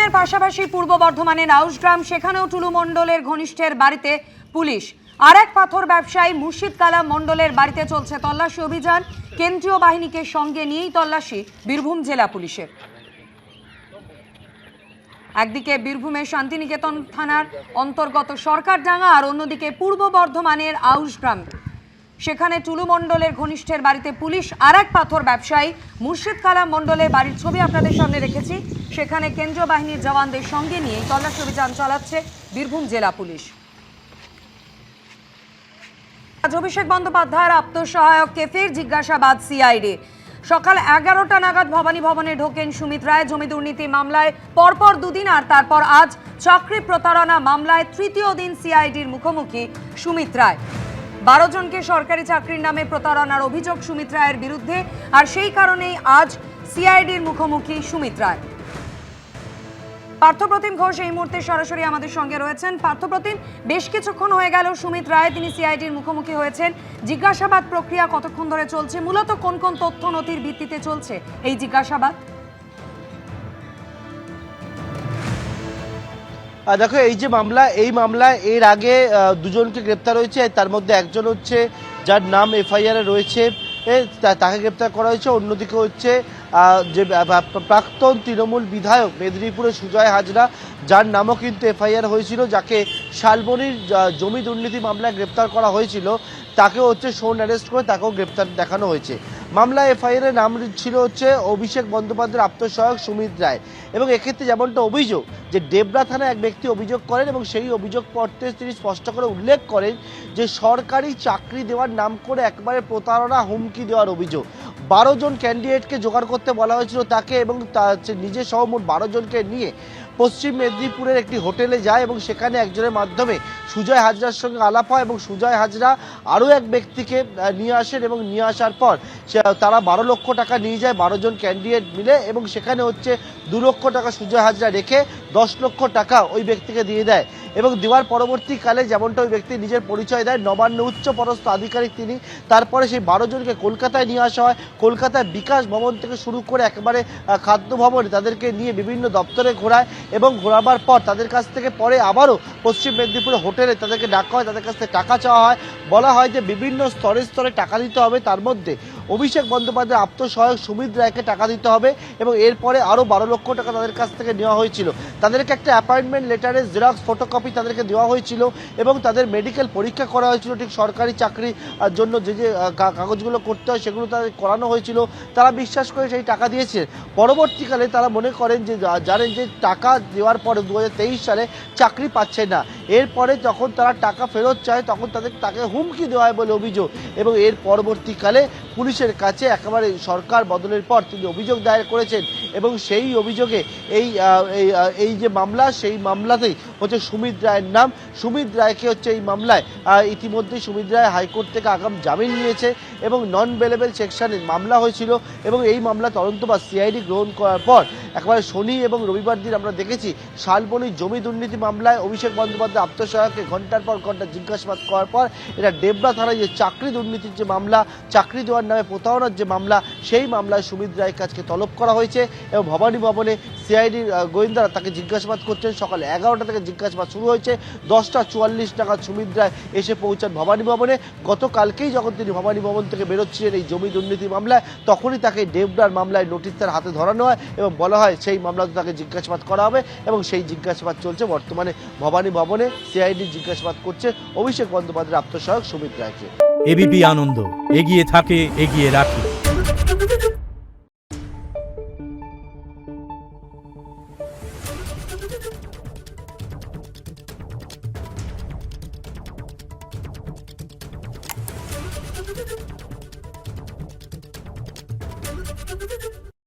বীরভূমের পাশাপাশি পূর্ব বর্ধমানের আউশগ্রাম, সেখানেও টুলু মণ্ডলের ঘনিষ্ঠের বাড়িতে পুলিশ। আর এক পাথর ব্যবসায়ী মুর্শিদ কালাম মণ্ডলের বাড়িতে চলছে তল্লাশি অভিযান। কেন্দ্রীয় বাহিনীকে সঙ্গে নিয়েই তল্লাশি বীরভূম জেলা পুলিশের। একদিকে বীরভূমের শান্তিনিকেতন থানার অন্তর্গত সরকারডাঙ্গা, আর অন্যদিকে পূর্ব বর্ধমানের আউশগ্রাম, সেখানে টুলু মণ্ডলের ঘনিষ্ঠের বাড়িতে পুলিশ। আর এক পাথর ব্যবসায়ী মুর্শিদ কালাম মণ্ডলের বাড়ির ছবি আপনাদের সামনে রেখেছি। সেখানে কেন্দ্রীয় বাহিনীর জওয়ানদের সঙ্গে নিয়ে তল্লাশি অভিযান চালাচ্ছে বীরভূম জেলা পুলিশ। আজ অভিষেক বন্দ্যোপাধ্যায়ের আত্মসহায়ককে ফের জিজ্ঞাসাবাদ সিআইডি। সকাল 11টা নাগাদ ভবানী ভবনে ঢোকেন সুমিত রায়। জমি দুর্নীতি মামলায় পরপর দুদিন, আর তারপর আজ চাকরি প্রতারণা মামলায় তৃতীয় দিন সিআইডির মুখোমুখি সুমিত রায়। 12 জনকে সরকারি চাকরির নামে প্রতারণার অভিযোগ সুমিত রায়ের বিরুদ্ধে, আর সেই কারণেই আজ সিআইডির মুখোমুখি সুমিত রায়। পার্থপ্রতিম ঘোষ এই মুহূর্তে সরাসরি আমাদের সঙ্গে রয়েছেন। পার্থপ্রতিম, বেশ কিছুক্ষণ হয়ে গেল সুমিত রায় তিনি সিআইডির মুখোমুখি হয়েছেন। জিজ্ঞাসাবাদ প্রক্রিয়া কতক্ষণ ধরে চলছে? মূলত কোন কোন তথ্য নথির ভিত্তিতে চলছে এই জিজ্ঞাসাবাদ? দেখো, এই যে মামলা, এই মামলায় এর আগে দুজনকে গ্রেপ্তার হয়েছে। তার মধ্যে একজন হচ্ছে যার নাম এফআইআর রয়েছে, তাকে গ্রেপ্তার করা হয়েছে। অন্যদিকে হচ্ছে যে প্রাক্তন তৃণমূল বিধায়ক মেদিনীপুরের সুজয় হাজরা, যার নামও কিন্তু এফআইআর হয়েছিল, যাকে শালবনির জমি দুর্নীতি মামলায় গ্রেপ্তার করা হয়েছিল, তাকেও হচ্ছে শোন অ্যারেস্ট করে তাকেও গ্রেপ্তার দেখানো হয়েছে। মামলা এফআইআরের নাম ছিল হচ্ছে অভিষেক বন্দ্যোপাধ্যায়ের আত্মসহায়ক সুমিত রায়। এবং এক্ষেত্রে যেমনটা অভিযোগ যে ডেবরা থানায় এক ব্যক্তি অভিযোগ করেন, এবং সেই অভিযোগপত্রে তিনি স্পষ্ট করে উল্লেখ করেন যে সরকারি চাকরি দেওয়ার নাম করে একবারে প্রতারণা, হুমকি দেওয়ার অভিযোগ। 12 জন ক্যান্ডিডেটকে জোগাড় করতে বলা হয়েছিল তাকে, এবং নিজে সহ মোট 12 জনকে নিয়ে পশ্চিম মেদিনীপুরের একটি হোটেলে যায়, এবং সেখানে একজনের মাধ্যমে সুজয় হাজরার সঙ্গে আলাপ হয়, এবং সুজয় হাজরা আরও এক ব্যক্তিকে নিয়ে আসেন, এবং নিয়ে আসার পর তারা 12 লক্ষ টাকা নিয়ে যায় 12 জন ক্যান্ডিডেট মিলে, এবং সেখানে হচ্ছে 2 লক্ষ টাকা সুজয় হাজরা রেখে 10 লক্ষ টাকা ওই ব্যক্তিকে দিয়ে দেয়। এবং দেওয়ার পরবর্তীকালে যেমনটা ওই ব্যক্তি নিজের পরিচয় দেয়, নবান্ন উচ্চ পদস্থ আধিকারিক তিনি। তারপরে সেই 12 জনকে কলকাতায় নিয়ে আসা হয়। কলকাতায় বিকাশ ভবন থেকে শুরু করে একেবারে খাদ্য ভবনে তাদেরকে নিয়ে বিভিন্ন দপ্তরে ঘোরায়, এবং ঘোরাবার পর তাদের কাছ থেকে পরে আবারও পশ্চিম মেদিনীপুরের হোটেলে তাদেরকে ডাকা হয়, তাদের কাছ থেকে টাকা চাওয়া হয়। বলা হয় যে বিভিন্ন স্তরে স্তরে টাকা দিতে হবে, তার মধ্যে অভিষেক বন্দ্যোপাধ্যায়ের আত্মসহায়ক সুমিত রায়কে টাকা দিতে হবে, এবং এরপরে আরও 12 লক্ষ টাকা তাদের কাছ থেকে নেওয়া হয়েছিল। তাদেরকে একটা অ্যাপয়েন্টমেন্ট লেটারের জেরক্স ফটোকপি তাদেরকে দেওয়া হয়েছিল, এবং তাদের মেডিকেল পরীক্ষা করা হয়েছিল। ঠিক সরকারি চাকরির জন্য যে যে কাগজগুলো করতে হয় সেগুলো তাদের করানো হয়েছিল। তারা বিশ্বাস করে সেই টাকা দিয়েছে। পরবর্তীকালে তারা মনে করেন যে জানেন যে টাকা দেওয়ার পরে 2023 সালে চাকরি পাচ্ছে না। এরপরে যখন তারা টাকা ফেরত চায় তখন তাকে হুমকি দেওয়া হয় বলে অভিযোগ, এবং এর পরবর্তীকালে পুলিশের কাছে একেবারে সরকার বদলের পর তিনি অভিযোগ দায়ের করেছেন, এবং সেই অভিযোগে এই যে মামলা, সেই মামলাতেই হচ্ছে সুমিত রায়ের নাম। সুমিত রায়কে হচ্ছে এই মামলায় ইতিমধ্যেই সুমিত রায় হাইকোর্ট থেকে আগাম জামিন নিয়েছে, এবং নন বেলেবল সেকশনে মামলা হয়েছিল। এবং এই মামলা তদন্ত বা সিআইডি গ্রহণ করার পর একেবারে শনি এবং রবিবার দিন আমরা দেখেছি শালবনির জমি দুর্নীতি মামলায় অভিষেক বন্দ্যোপাধ্যায় আত্মসহায়ককে ঘন্টার পর ঘন্টা জিজ্ঞাসাবাদ করার পর এটা ডেবরা থানায় যে চাকরি দুর্নীতির যে মামলা, চাকরি দেওয়ার নামে প্রতারণার যে মামলা, সেই মামলায় সুমিত রায়কে আজকে তলব করা হয়েছে। এবং ভবানী ভবনে সিআইডির গোয়েন্দারা তাকে জিজ্ঞাসাবাদ করছেন। সকাল 11টা থেকে জিজ্ঞাসাবাদ শুরু হয়েছে। 10:44 নাগাদ সুমিত রায় এসে পৌঁছান ভবানী ভবনে। গতকালকেই যখন তিনি ভবানী ভবন থেকে বেরোচ্ছিলেন এই জমি দুর্নীতি মামলায়, তখনই তাকে ডেবরার মামলায় নোটিশ তার হাতে ধরানো হয়, এবং বলা হয় সেই মামলাতে তাকে জিজ্ঞাসাবাদ করা হবে, এবং সেই জিজ্ঞাসাবাদ চলছে বর্তমানে ভবানী ভবনে। সিআইডি জিজ্ঞাসাবাদ করছে অভিষেক বন্দ্যোপাধ্যায়ের আত্মসহায়ক সুমিত রায়কে। এবিপি আনন্দ, এগিয়ে থাকে, এগিয়ে রাখে।